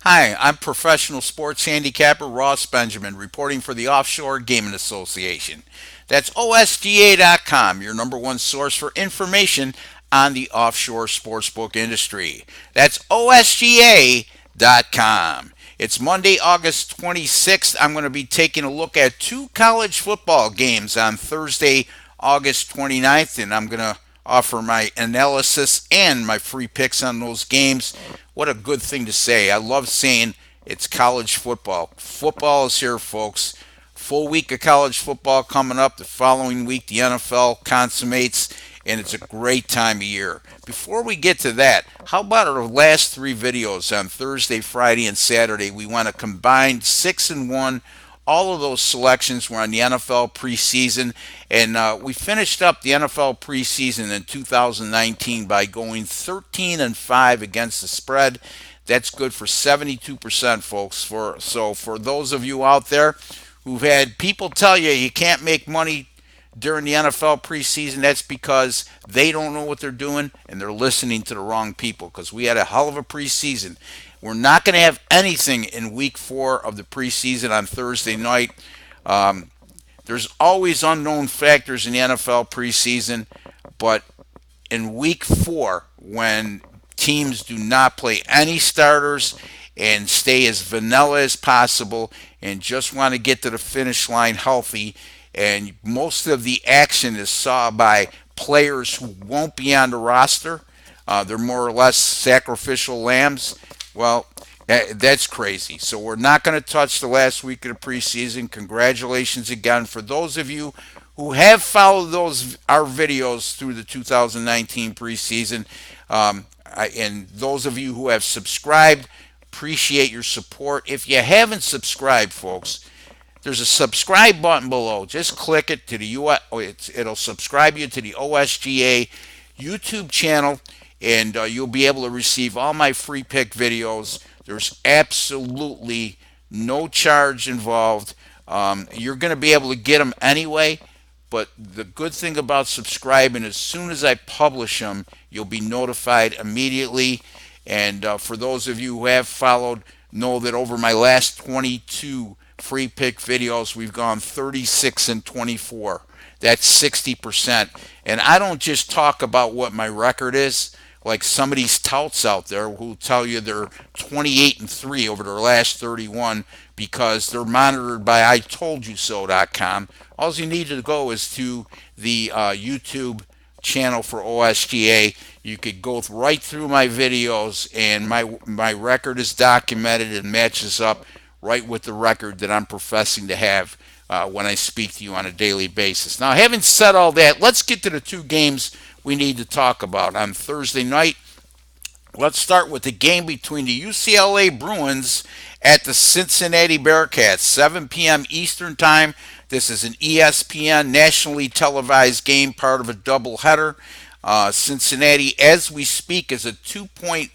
Hi, I'm professional sports handicapper Ross Benjamin reporting for the Offshore Gaming Association. That's OSGA.com, your number one source for information on the offshore sportsbook industry. That's OSGA.com. It's Monday, August 26th. I'm going to be taking a look at two college football games on Thursday, August 29th, and I'm going to offer my analysis and my free picks on those games. What a good thing to say. I love saying it's college football. Football is here, folks. Full week of college football coming up. The following week, the NFL consummates, and it's a great time of year. Before we get to that, how about our last three videos on Thursday, Friday, and Saturday? We want to combine 6 and 1. All of those selections were on the NFL preseason, and we finished up the NFL preseason in 2019 by going 13-5 against the spread. That's good for 72%, folks. For those of you out there who've had people tell you can't make money during the NFL preseason, that's because they don't know what they're doing and they're listening to the wrong people, because we had a hell of a preseason. We're not going to have anything in week 4 of the preseason on Thursday night. There's always unknown factors in the NFL preseason, but in week 4, when teams do not play any starters and stay as vanilla as possible and just want to get to the finish line healthy, and most of the action is saw by players who won't be on the roster. They're more or less sacrificial lambs. Well, that's crazy. So we're not going to touch the last week of the preseason. Congratulations again for those of you who have followed our videos through the 2019 preseason, and those of you who have subscribed. Appreciate your support. If you haven't subscribed, folks, there's a subscribe button below. Just click it to the it'll subscribe you to the OSGA YouTube channel, and you'll be able to receive all my free pick videos. There's absolutely no charge involved. You're going to be able to get them anyway, but the good thing about subscribing, as soon as I publish them, you'll be notified immediately. And for those of you who have followed, know that over my last 22 free pick videos, we've gone 36-24. That's 60%. And I don't just talk about what my record is, like some of these touts out there who tell you they're 28-3 over their last 31 because they're monitored by IToldYouSo.com. All you need to go is to the YouTube channel for OSGA. You could go right through my videos, and my record is documented and matches up right with the record that I'm professing to have when I speak to you on a daily basis. Now, having said all that, let's get to the two games we need to talk about on Thursday night. Let's start with the game between the UCLA Bruins at the Cincinnati Bearcats, 7 p.m. Eastern Time. This is an ESPN nationally televised game, part of a doubleheader. Cincinnati, as we speak, is a 2-point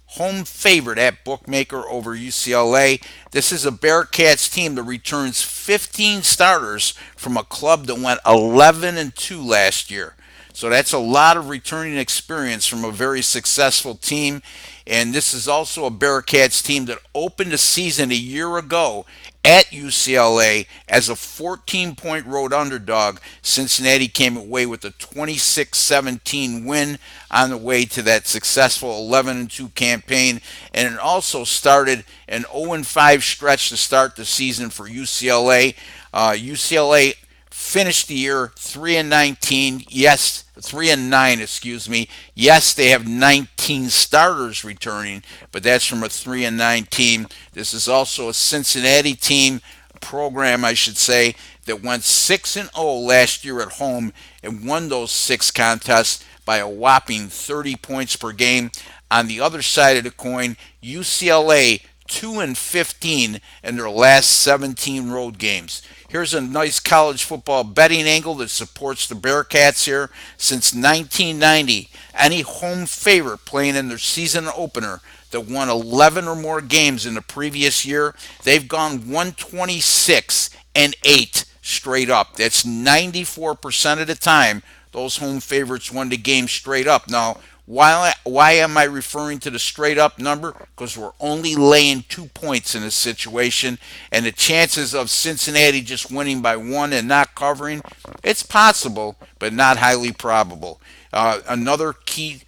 home favorite at bookmaker over UCLA. This is a Bearcats team that returns 15 starters from a club that went 11-2 last year. So that's a lot of returning experience from a very successful team. And this is also a Bearcats team that opened the season a year ago at UCLA as a 14-point road underdog. Cincinnati came away with a 26-17 win on the way to that successful 11-2 campaign. And it also started an 0-5 stretch to start the season for UCLA. UCLA finished the year 3-19. Yes, 3-9, excuse me. Yes, they have 19 starters returning, but that's from a 3-9 team. This is also a Cincinnati team, program I should say, that went 6-0 last year at home and won those 6 contests by a whopping 30 points per game. On the other side of the coin, UCLA 2-15 in their last 17 road games. Here's a nice college football betting angle that supports the Bearcats here. Since 1990, any home favorite playing in their season opener that won 11 or more games in the previous year, they've gone 126-8 straight up. That's 94% of the time those home favorites won the game straight up. Now, Why am I referring to the straight up number? Because we're only laying 2 points in this situation, and the chances of Cincinnati just winning by one and not covering, it's possible, but not highly probable. Another key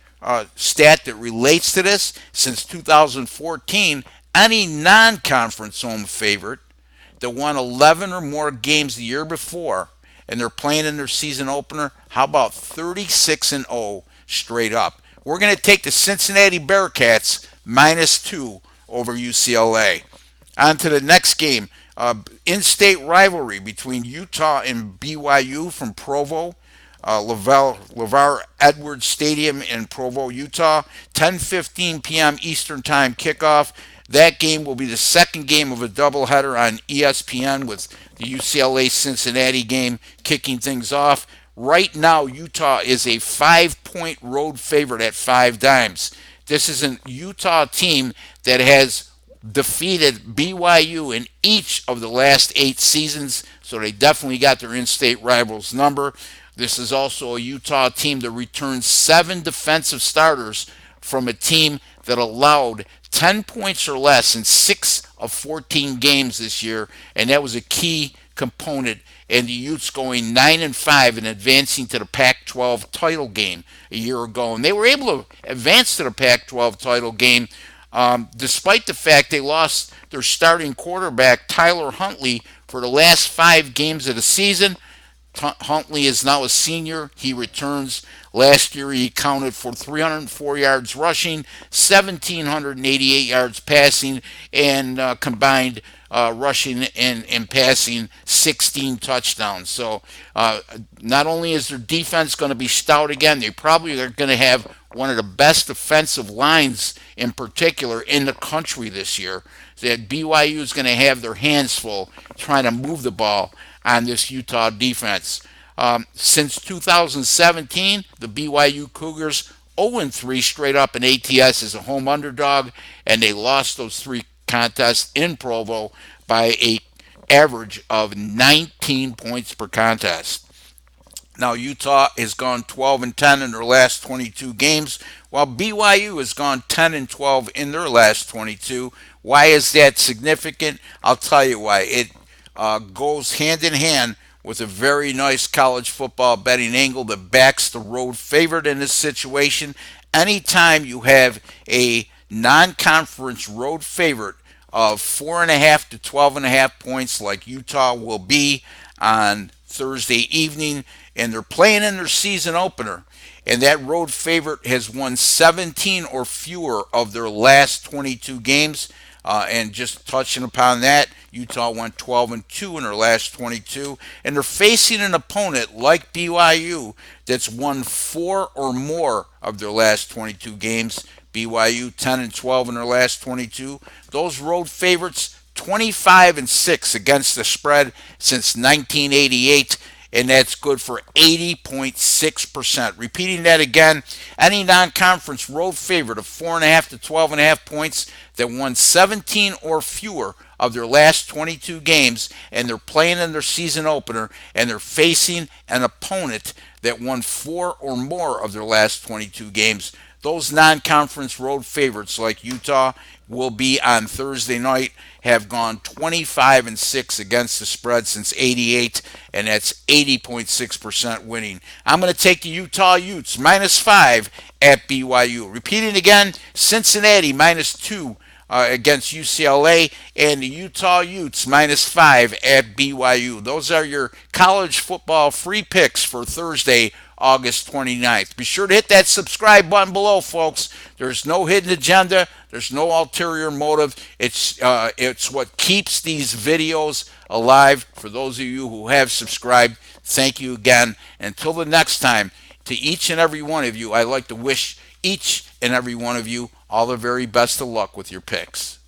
stat that relates to this: since 2014, any non-conference home favorite that won 11 or more games the year before and they're playing in their season opener, how about 36 and 0 straight up? We're going to take the Cincinnati Bearcats -2 over UCLA. On to the next game. In-state rivalry between Utah and BYU from Provo. LeVar Edwards Stadium in Provo, Utah. 10:15 p.m. Eastern Time kickoff. That game will be the second game of a doubleheader on ESPN, with the UCLA Cincinnati game kicking things off. Right now, Utah is a 5-point road favorite at 5 dimes. This is a Utah team that has defeated BYU in each of the last 8 seasons, so they definitely got their in-state rivals number. This is also a Utah team that returned 7 defensive starters from a team that allowed 10 points or less in 6 of 14 games this year, and that was a key component in the Utes going 9-5 and advancing to the Pac-12 title game a year ago. And they were able to advance to the Pac-12 title game despite the fact they lost their starting quarterback, Tyler Huntley, for the last 5 games of the season. Huntley is now a senior. He returns. Last year, he accounted for 304 yards rushing, 1,788 yards passing, and combined rushing and passing 16 touchdowns. So not only is their defense going to be stout again, they probably are going to have one of the best defensive lines in particular in the country this year. That BYU is going to have their hands full trying to move the ball on this Utah defense. Since 2017, the BYU Cougars 0-3 straight up in ATS as a home underdog, and they lost those 3 contests in Provo by a average of 19 points per contest. Now, Utah has gone 12-10 in their last 22 games, while BYU has gone 10-12 in their last 22. Why is that significant? I'll tell you why. It goes hand in hand with a very nice college football betting angle that backs the road favorite in this situation. Anytime you have a non-conference road favorite of 4.5 to 12.5 points, like Utah will be on Thursday evening, and they're playing in their season opener, and that road favorite has won 17 or fewer of their last 22 games. And just touching upon that, Utah went 12-2 in their last 22, and they're facing an opponent like BYU that's won 4 or more of their last 22 games. BYU 10-12 in their last 22. Those road favorites 25-6 against the spread since 1988. And that's good for 80.6%. Repeating that again, any non-conference road favorite of 4.5 to 12.5 points that won 17 or fewer of their last 22 games, and they're playing in their season opener, and they're facing an opponent that won 4 or more of their last 22 games. Those non-conference road favorites like Utah will be on Thursday night, have gone 25-6 against the spread since 88, and that's 80.6% winning. I'm going to take the Utah Utes -5 at BYU. Repeating again, Cincinnati -2 against UCLA, and the Utah Utes -5 at BYU. Those are your college football free picks for Thursday, August 29th. Be sure to hit that subscribe button below, folks. There's no hidden agenda. There's no ulterior motive. It's what keeps these videos alive. For those of you who have subscribed, thank you again. Until the next time, to each and every one of you, I'd like to wish each and every one of you all the very best of luck with your picks.